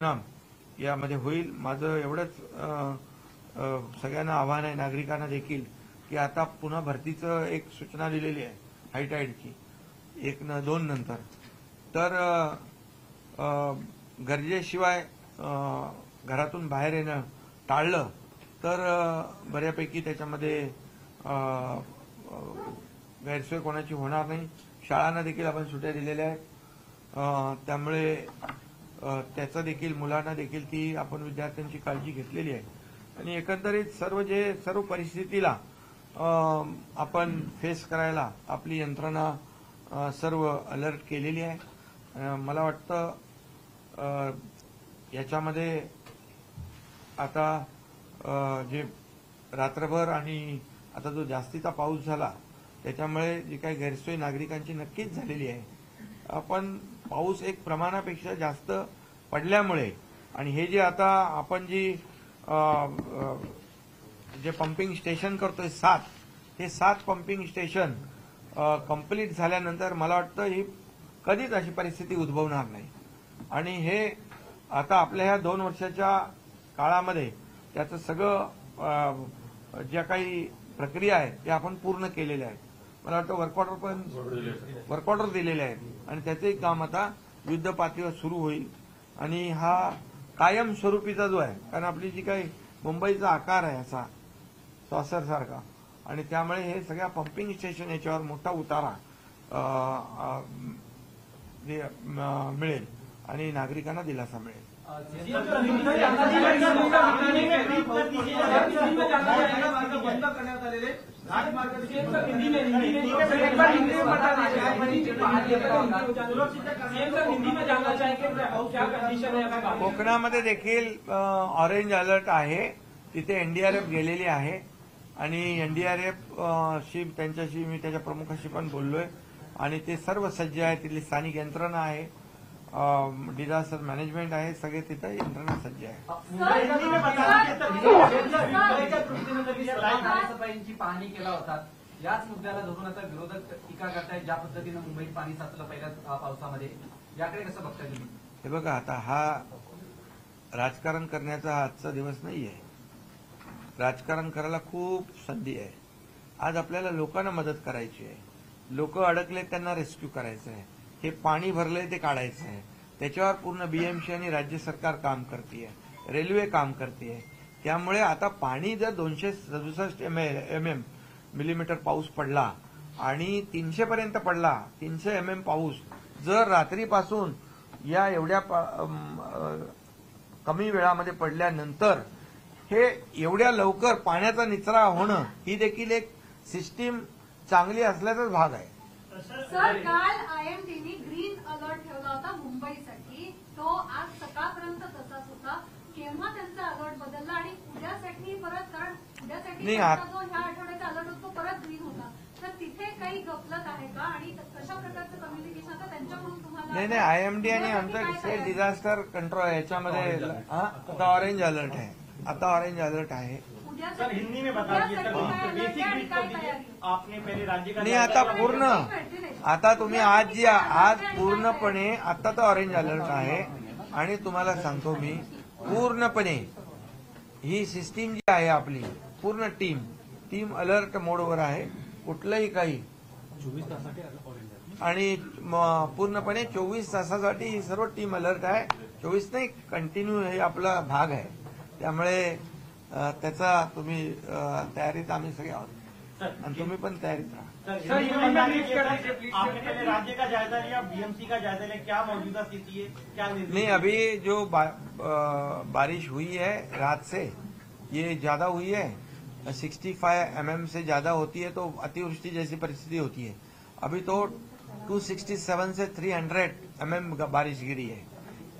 नाम यामध्ये होईल. माझं एवढंच सगळ्यांना आव्हान आहे, नागरिकांना देखील, की आता पुन्हा भरतीचं एक सूचना दिलेली आहे हायटाईडची 1-2 नंतर. तर गरजेशिवाय घरातून बाहेर येणं टाळलं तर बऱ्यापैकी त्याच्यामध्ये गैरसोय कोणाची होणार नाही. शाळांना देखील आपण सुट्या दिलेल्या आहेत. त्यामुळे त्याचा देखील मुलांना देखील ती आपण विद्यार्थ्यांची काळजी घेतलेली आहे आणि एकंदरीत सर्व परिस्थितीला आपण फेस करायला आपली यंत्रणा सर्व अलर्ट केलेली आहे. मला वाटतं याच्यामध्ये आता जे रात्रभर आणि आता जो जास्तीचा पाऊस झाला त्याच्यामुळे जी काही गैरसोय नागरिकांची नक्कीच झालेली आहे. आपण पाऊस एक प्रमाणापेक्षा जास्त पडल्यामुळे आणि हे जे आता आपण जे पंपिंग स्टेशन करतोय 7 पंपिंग स्टेशन कंप्लीट झाल्यानंतर मला वाटतं ही कधीच अशी परिस्थिती उद्भवणार नाही आणि हे आता आपल्या ह्या 2 वर्षाच्या काळामध्ये त्याचं सगळं ज्या काही प्रक्रिया आहेत त्या आपण पूर्ण केलेल्या आहेत. मला वाटतं वर्क ऑर्डर दिलेले आहेत आणि त्याचे काम आता युद्ध पातळीवर सुरू होईल आणि हा कायम स्वरूपीचा जो आहे, कारण आपली जी काही मुंबईचा आकार आहे असा सॉसर सारखा आणि त्यामुळे हे सगळ्या पंपिंग स्टेशन याच्यावर मोठा उतारा मिळेल आणि नागरिकांना दिलासा मिळेल. कोकणामध्ये देखील ऑरेंज अलर्ट आहे. तिथे एनडीआरएफ गेलेली आहे आणि एनडीआरएफ त्यांच्याशी मी त्याच्या प्रमुखाशी पण बोललोय आणि ते सर्व सज्ज आहे. तिथली स्थानिक यंत्रणा आहे, डिझास्टर मॅनेजमेंट आहे, सगळे तिथं यंत्रणा सज्ज आहे. पाहणी केला होता. याच मुद्द्याला धरून आता विरोधक टीका करतायत, ज्या पद्धतीनं मुंबईत पाणी साचलं पहिल्या पावसामध्ये, याकडे कसं बघताय तुम्ही? हे बघा, आता हा राजकारण करण्याचा आजचा दिवस नाहीये. राजकारण करायला खूप संधी आहे. आज आपल्याला लोकांना मदत करायची आहे. लोक अडकले त्यांना रेस्क्यू करायचं आहे. हे पाणी भरलंय ते काढायचं आहे. त्याच्यावर पूर्ण बीएमसी आणि राज्य सरकार काम करतेय, रेल्वे काम करतेय. त्यामुळे आता पाणी जर 267 मिलीमीटर पाऊस पडला आणि 300 पर्यंत पडला, 300 पाऊस जर रात्रीपासून या एवढ्या कमी वेळामध्ये पडल्यानंतर हे एवढ्या लवकर पाण्याचा निचरा होणं ही देखील एक सिस्टीम चांगली असल्याचाच भाग आहे. सर, काल आयएमडीने ग्रीन अलर्ट ठेवला होता मुंबईसाठी. तो आज सकाळपर्यंत तसाच होता. केव्हा त्यांचा अलर्ट बदलला आणि उद्यासाठी परत, कारण उद्यासाठी जो ह्या आठवड्याचा अलर्ट होतो परत ग्रीन होता, तर तिथे काही गफलत आहे का आणि कशा प्रकारचं कम्युनिकेशन आता त्यांच्याकडून तुम्हाला? नाही, आयएमडी आणि आमचं स्टेट डिझास्टर कंट्रोल याच्यामध्ये आता ऑरेंज अलर्ट आहे. सर, हिंदी में बताइए आपने पहले राज्य का नाही, आता पूर्ण आता तुम्ही आज पूर्णपणे आता तर ऑरेंज अलर्ट आहे आणि तुम्हाला सांगतो मी पूर्णपणे ही सिस्टीम जी आहे आपली पूर्ण टीम अलर्ट मोडवर आहे. कुठलंही काही 24 तासासाठी आणि पूर्णपणे 24 तासासाठी ही सर्व टीम अलर्ट आहे. 24 नाही, कंटिन्यू हे आपला भाग आहे. त्यामुळे त्याचा तुम्ही तयारीत आम्ही सगळे आहोत आणि तुम्ही पण तयारीत राहा. आपने पहले राज्य का जायजा लिया, बीएमसी का जायजा लिया, क्या मौजूदा स्थिति है, क्या नहीं? अभी जो बारिश हुई है रात से ये ज्यादा हुई है. 65 से ज्यादा होती है तो अतिवृष्टि जैसी परिस्थिति होती है. अभी तो 267 से 300 बारिश गिरी है.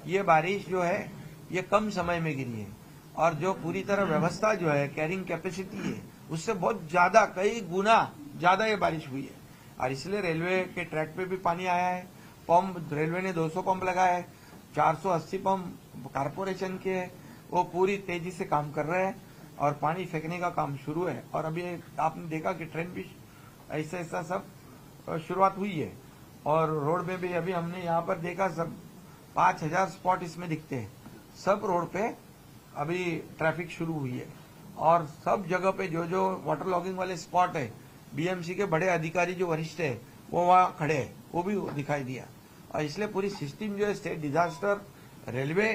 ये बारिश जो है ये कम समय में गिरी है और जो पूरी तरह व्यवस्था जो है कैरिंग कैपेसिटी है उससे बहुत ज्यादा, कई गुना ज्यादा ये बारिश हुई है और इसलिए रेलवे के ट्रैक पे भी पानी आया है. पंप रेलवे ने 200 पंप लगाया है, 480 पंप कारपोरेशन के है. वो पूरी तेजी से काम कर रहे हैं और पानी फेंकने का काम शुरू है. और अभी आपने देखा कि ट्रेन भी ऐसा सब शुरुआत हुई है और रोड में भी अभी हमने यहाँ पर देखा सब 5000 स्पॉट इसमें दिखते हैं. सब रोड पे अभी ट्रैफिक शुरू हुई है और सब जगह पे जो जो वाटर लॉगिंग वाले स्पॉट है, बीएमसी के बड़े अधिकारी जो वरिष्ठ है वो वहाँ खड़े हैं, वो भी दिखाई दिया। और इसलिए पूरी सिस्टम जो है स्टेट डिजास्टर, रेलवे,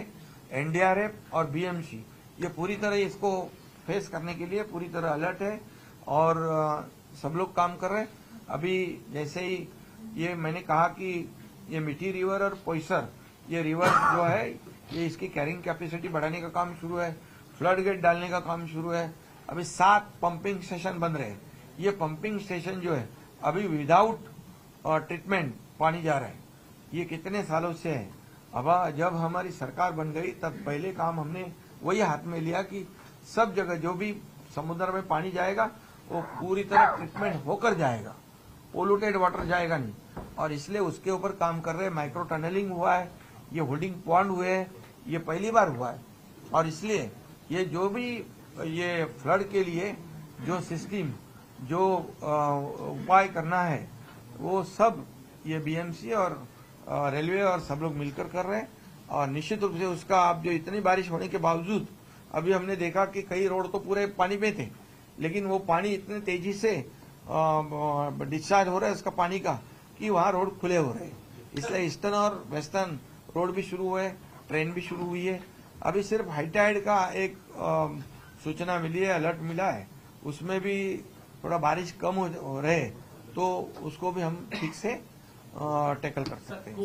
एनडीआरएफ और बीएमसी, ये पूरी तरह इसको फेस करने के लिए पूरी तरह अलर्ट है और सब लोग काम कर रहे हैं। अभी जैसे ही ये मैंने कहा कि ये मिठी रिवर और पोइसर, ये रिवर जो है ये इसकी कैरिंग कैपेसिटी बढ़ाने का काम शुरू है, फ्लड गेट डालने का काम शुरू है। अभी 7 पंपिंग स्टेशन बन रहे हैं। ये पंपिंग स्टेशन जो है अभी विदाउट ट्रीटमेंट पानी जा रहा है। ये कितने सालों से है। अब जब हमारी सरकार बन गई तब पहले काम हमने वही हाथ में लिया कि सब जगह जो भी समुद्र में पानी जाएगा वो पूरी तरह ट्रीटमेंट होकर जाएगा, पोल्यूटेड वाटर जाएगा नहीं। और इसलिए उसके ऊपर काम कर रहे हैं। माइक्रो टनलिंग हुआ है, ये होल्डिंग पॉन्ड हुए हैं, ये पहली बार हुआ है। और इसलिए ये जो भी ये फ्लड के लिए जो सिस्टम जो उपाय करना है वो सब ये बीएमसी और रेलवे और सब लोग मिलकर कर रहे हैं। और निश्चित रूप से उसका अब जो इतनी बारिश होने के बावजूद अभी हमने देखा कि कई रोड तो पूरे पानी में थे, लेकिन वो पानी इतने तेजी से डिस्चार्ज हो रहा है उसका पानी का कि वहाँ रोड खुले हो रहे हैं। इसलिए ईस्टर्न और वेस्टर्न रोड भी शुरू हुए, ट्रेन भी शुरू हुई है। अभी सिर्फ हाईटाइड का एक सूचना मिली है, अलर्ट मिला है, उसमें भी थोड़ा बारिश कम हो रहे तो उसको भी हम ठीक से टैकल कर सकते हैं।